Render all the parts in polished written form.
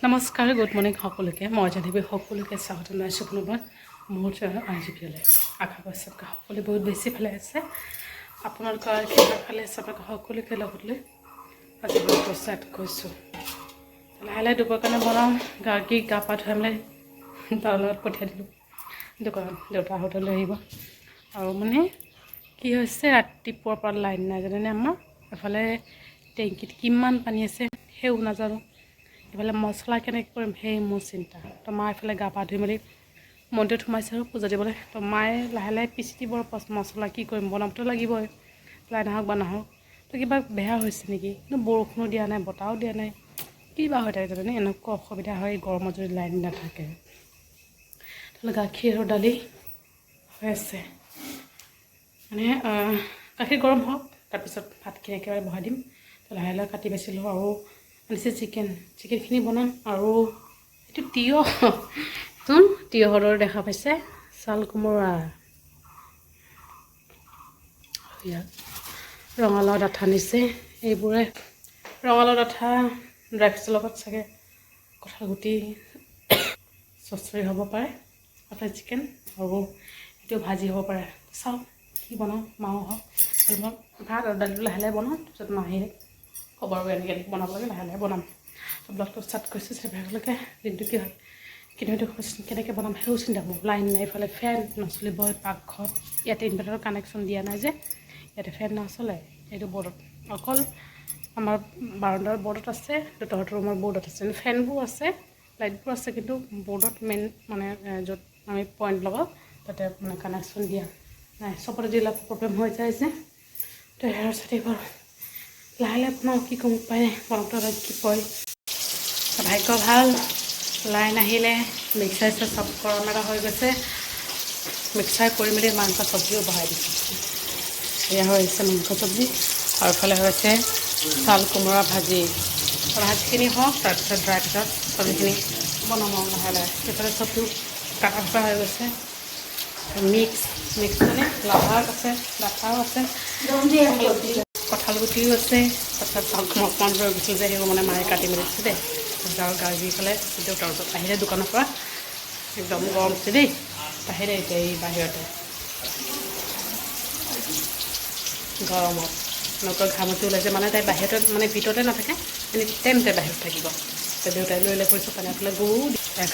নমস্কাৰ, good morning সকলোকে। মই জানিবি সকলোকে স্বাগতম জনাইছোঁ পুনৰবাৰ মোৰ চেনেল RGPলৈ। আশা কৰিছোঁ সকলোৱে বহুত বেছি ভালে আছে। আপোনালোকৰ ভালে আছে? আপোনালোক সকলোকে লগত লৈ আজি ব্লগটো ষ্টাৰ্ট কৰিছোঁ। লাহে লাহে দুপৰ কাৰণে বনাওঁ। গা পা ধুৱাই মেলাই তাৰ লগত পঠিয়াই দিলোঁ দোকানত। দেউতা হোটেললৈ আহিব। আৰু মানে কি হৈছে, ৰাতিপুৱাৰ পৰা লাইন নাই জানেনে। আমাৰ এফালে টেংকিত কিমান পানী আছে সেইও নাজানো। এইফালে মছলা কেনেকৈ কৰিম সেই মোৰ চিন্তা। তো মা এইফালে গা পা ধুই মেলি মন্দিৰত সোমাইছে আৰু পূজা দিবলৈ। তো মায়ে লাহে লাহে পিচি দিব মছলা। কি কৰিম, বনাবতো লাগিবই, লাইন আহক বা নাহক। তো কিবা বেয়া হৈছে নেকি, কিন্তু বৰষুণো দিয়া নাই, বতাহও দিয়া নাই, কিবা হৈ থাকে জানেনে। এনেকুৱা অসুবিধা হয় গৰমত যদি লাইন নাথাকে। তাহলে গাখীৰ আৰু দালি হৈ আছে, মানে গাখীৰ গৰম হওক, তাৰপিছত ভাতখিনি একেবাৰে বহাই দিম। তো লাহে লাহে কাটি বাচিলোঁ। আৰু আনিছে চিকেনখিনি বনাম। আৰু এইটো তিয়হৰ দৰে দেখা পাইছে, চাল কোমোৰা, ৰঙালাও ডাঠা নিছে। এইবোৰে ৰঙালাও ডাঠা ড্ৰাই ফ্ৰুটছৰ লগত চাগে কঁঠাল গুটি চচৰি হ'ব পাৰে, কঁঠাল চিকেন, আৰু এইটো ভাজি হ'ব পাৰে। চাওঁ কি বনাওঁ, মাও হওক অলপ ভাত আৰু দালিটো লাহে লাহে বনাওঁ। তাৰপিছত মা আহিলে খবৰ এনেকৈ বনাব লাগে, লাহে লাহে বনাম। ব্লগটো ষ্টাৰ্ট কৰিছোঁ। ভাগলৈকে দিনটো কি হয়, কিন্তু কেনেকৈ বনাম সেইও চিন্তা কৰোঁ। লাইন নাই, এইফালে ফেন নচলিবই পাকঘৰত। ইয়াতে ইনভাৰ্টাৰৰ কানেকশ্যন দিয়া নাই যে, ইয়াতে ফেন নচলে। এইটো বৰ্ডত অকল আমাৰ বাৰাণ্ডাৰ বৰ্ডত আছে, দেউতাহঁতৰ ৰুমৰ বৰ্ডত আছে, ফেনবোৰ আছে, লাইটবোৰ আছে, কিন্তু বৰ্ডত মেইন মানে য'ত আমি পইণ্ট লগাওঁ তাতে মানে কানেকশ্যন দিয়া নাই। চবতে দিলে প্ৰব্লেম হৈ যায় যে। তো হেৰ চাতি বাৰু লাহে লাহে বনাওঁ। কি ক'ম, উপায় নাই, বনাওঁতে কি কয়। ভাগ্য ভাল, লাইন আহিলে মিক্সাৰ চব গৰম এটা হৈ গৈছে। মিক্সাৰ কৰি মেলি মাংস চব্জিও বহাই দিছোঁ। এয়া হৈছে মাংস চব্জি, আৰু ইফালে হৈছে চাল কোমোৰা ভাজি। ভাজিখিনি হওক, তাৰপিছত ড্ৰাই ফ্ৰুটত চব্জিখিনি বনাম আৰু লাহে লাহে। সেইফালে চব্জিও কাটা কুটা হৈ গৈছে। মিক্স মানে লাভাৰ আছে, ডাঠাও আছে, কঁঠাল গুটিও আছে। তাৰপিছত চাল কোমোৰা অকণমান হৈ গৈছিল যে, সেইবোৰ মানে মায়ে কাটি মেলি দিছে দেই। আৰু গাড়ী পেলাই দেউতাৰ ওচৰত আহিলে দোকানৰ পৰা। একদম গৰম হৈছে দেই, আহিলে এতিয়া এই বাহিৰতে গৰমত এনেকুৱা ঘামুচি ওলাইছে। মানে তাই বাহিৰতে, মানে ভিতৰতে নাথাকে, এনি টাইম তাই বাহিৰত থাকিব। দেউতাই লৈ কৰিছোঁ পানী ফালে গৰু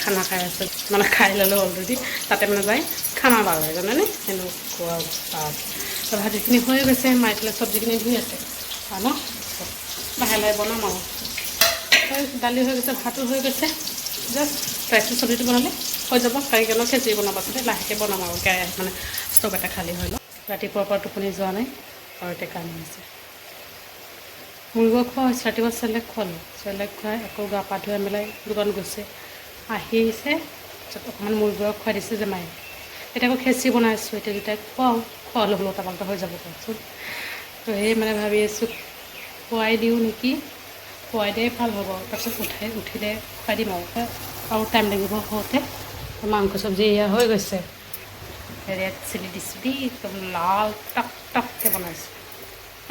খানা খাই আছে, মানে খাই ল'লোঁ অলৰেডি। তাতে মানে যাই খানা বাৰু জানেনে, সেনেকুৱা তাত। তো ভাজিখিনি হৈ গৈছে, মায়ে পেলাই চব্জিখিনি ধুই আছে ন। লাহে লাহে বনাম আৰু দালি হৈ গৈছে, ভাতো হৈ গৈছে। জাষ্ট ড্ৰাই ফ্ৰুট চব্জিটো বনালে হৈ যাব। কাৰীখনৰ খেচি বনাব আছিলে, লাহেকৈ বনাম আৰু কেৰাহী মানে ষ্টভ এটা খালী হৈ লওক। ৰাতিপুৱাৰ পৰা টোপনি যোৱা নাই আৰু এতিয়া কাম হৈছে। মুৰ্গী খোৱা হৈছে, ৰাতিপুৱা চেলেক খোৱালোঁ। চেলেক খুৱাই আকৌ গা পা ধুৱাই মেলাই দোকান গৈছে, আহিছে। তাৰপিছত অকণমান মুৰ্গী খুৱাই দিছে যে মায়ে। এতিয়া আকৌ খেচি বনাইছোঁ, এতিয়া দুটাই খোৱালোঁ বোলো টাপালটা হৈ যাব কওকচোন। তো সেই মানে ভাবি আছোঁ খুৱাই দিওঁ নেকি, খুৱাই দিয়াই ভাল হ'ব। তাৰপিছত উঠিলে খুৱাই দিম আৰু টাইম লাগিব হওঁতে। মাংস চব্জি এয়া হৈ গৈছে। ৰেড চিলি দিছোঁ দেই, একদম লাল টক টককৈ বনাইছোঁ।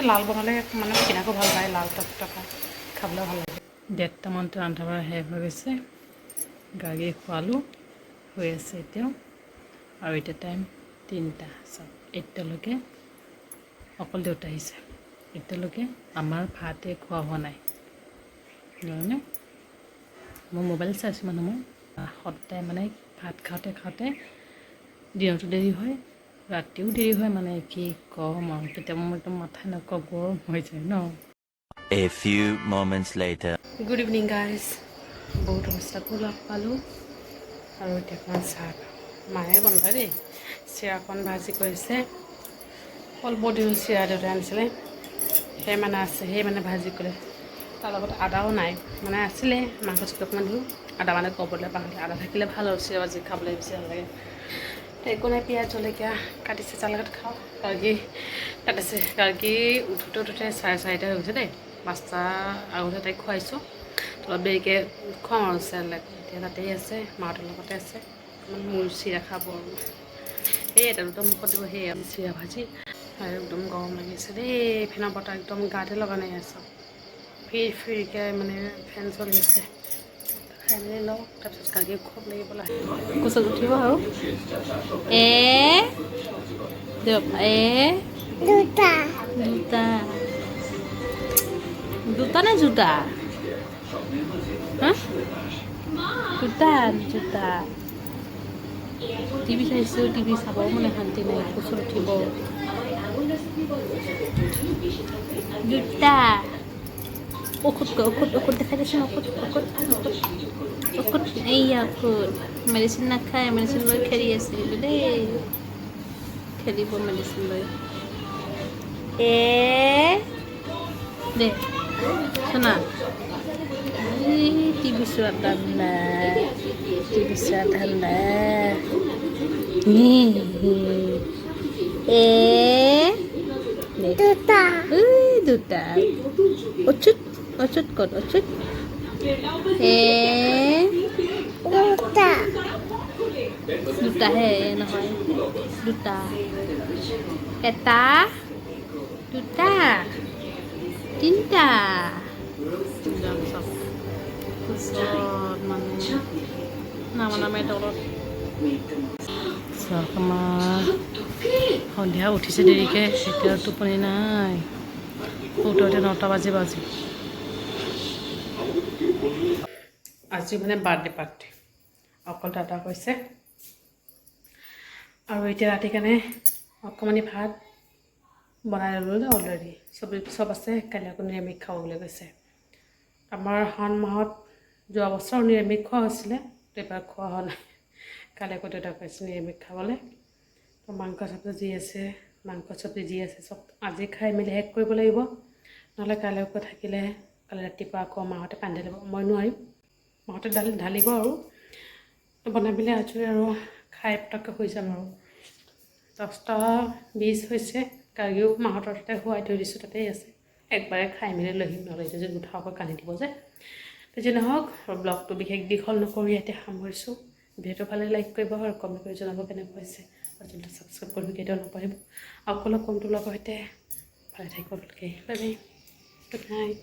লাল বনালে মানে কিনাকো ভাল পায়, লাল টক টকা খাবলৈও ভাল লাগে। 1:30মানটো ৰন্ধা বঢ়া শেষ হৈ গৈছে। গাড়ী খোৱালোঁ, হৈ আছে এতিয়াও। আৰু এতিয়া টাইম 3টা। চব এতিয়ালৈকে অকল দেউতা আহিছে, এতিয়ালৈকে আমাৰ ভাতেই খোৱা হোৱা নাই জানেনে। মই মোবাইল চাইছোঁ মানে, মই সদায় মানে ভাত খাওঁতে দিনতো দেৰি হয়, ৰাতিও দেৰি হয়। মানে কি ক'ম আৰু, কেতিয়াবা মোৰ একদম মাথা এনেকুৱা গৰম হৈ যায় ন। A few moments later. Good evening guys. বহুত অৱস্থাকো লগ পালোঁ, আৰু এতিয়া অকণমান চাহ মায়ে বনালে দেই। চিৰাকণ ভাজি কৰিছে, অলপ দিন চিৰা দেউতাই আনিছিলে, সেই মানে আছে, সেই মানে ভাজি কৰে। তাৰ লগত আদাও নাই, মানে আছিলে মাংস চব্জি অকণমান দিলোঁ, আদা মানে ক'বলৈ পাহৰিলে। আদা থাকিলে ভাল আৰু চিৰা ভাজি খাবলৈ বেছি ভাল লাগে। একো নাই, পিঁয়াজ জলকীয়া কাটিছে, চাহ লগত খাওঁ। কাটিছে গাৰ্গী উঠোতে 4:30 হৈ গৈছে দেই। 5টা আগতে তাইক খুৱাইছোঁ, অলপ দেৰিকৈ খুৱাম আৰু চেৰেলেক। এতিয়া তাতেই আছে, মাহঁতৰ লগতে আছে। মোৰ চিৰা খাব আৰু সেই এটা দুটা মুখত দিব, সেই চিৰা ভাজি। আৰু একদম গৰম লাগিছে দেই, ফেনৰ বতাহ একদম গাতে লগা নাই আছে। ফিৰকৈ মানে ফেন চলি আছে। খাই মেলি লওঁ তাৰপিছত কাৰ্গিক খুৱাব লাগিব লাহে কোচত উঠিব আৰু দিয়ক দুটা জোতা জোতা নে জোতা হা জোতা জোতা টিভি চাইছোঁ টিভি চাবও মানে শান্তি নাই কোচত উঠিব জোতা ঔষধ দেখাই দেচোন ঔষধ এইয়া ঔষধ মেডিচিন নাখায় মেডিচিন লৈ খেলি আছে কিন্তু দেই খেলিব মেডিচিন লৈ দে শোনা টিভি চোৱা ঠাণ্ডা দুটা দুটা অচুত ক'ত অচুত দুটা দুটাহে নহয় দুটা এটা দুটা তিনিটা মানে নামে তলত চাওক আমাৰ সন্ধিয়া উঠিছে দেৰিকৈ এতিয়া টোপনি নাই উঠোতে 9টা বাজি আজি মানে বাৰ্থডে পাৰ্টি অকল দাদা কৈছে আৰু এতিয়া ৰাতি কাৰণে অকণমানি ভাত বনাই ল'লোঁ অলৰেডি চব আছে কাইলৈ আকৌ নিৰামিষ খাব বুলি কৈছে আমাৰ শাওণ মাহত যোৱা বছৰ নিৰামিষ খোৱা হৈছিলে এইবাৰ খোৱা হোৱা নাই কাইলৈ আকৌ দেউতাক কৈছে নিৰামিষ খাবলৈ তো মাংস চব্জি যি আছে চব আজি খাই মেলি শেষ কৰিব লাগিব নহ'লে কাইলৈ আকৌ থাকিলে কালি ৰাতিপুৱা আকৌ মাহঁতে পানী ঢালিব মই নোৱাৰিম মাহঁতে ঢালিব আৰু তো বনাই মেলি আজৰি আৰু খাই পটককৈ শুই যাম আৰু 10:20 হৈছে কাৰ্গিও মাহঁতৰ তাতে শুৱাই থৈ দিছোঁ তাতেই আছে একবাৰে খাই মেলি লৈ আহিম নহ'লে এতিয়া যদি উঠাকৈ কান্দি দিব যে যি নহওক ব্লগটো বিশেষ দীঘল নকৰি ইয়াতে সামৰিছোঁ ভিডিঅ'টো ভালে লাইক কৰিব আৰু কমেণ্ট কৰি জনাব কেনেকুৱা হৈছে আৰু যোনটো ছাবস্ক্ৰাইব কৰিব কেতিয়াও নপাহৰিব আৰু অলপ কমটো লগৰ সৈতে ভালে থাকিব ভালকৈ বাই বাই গুড নাইট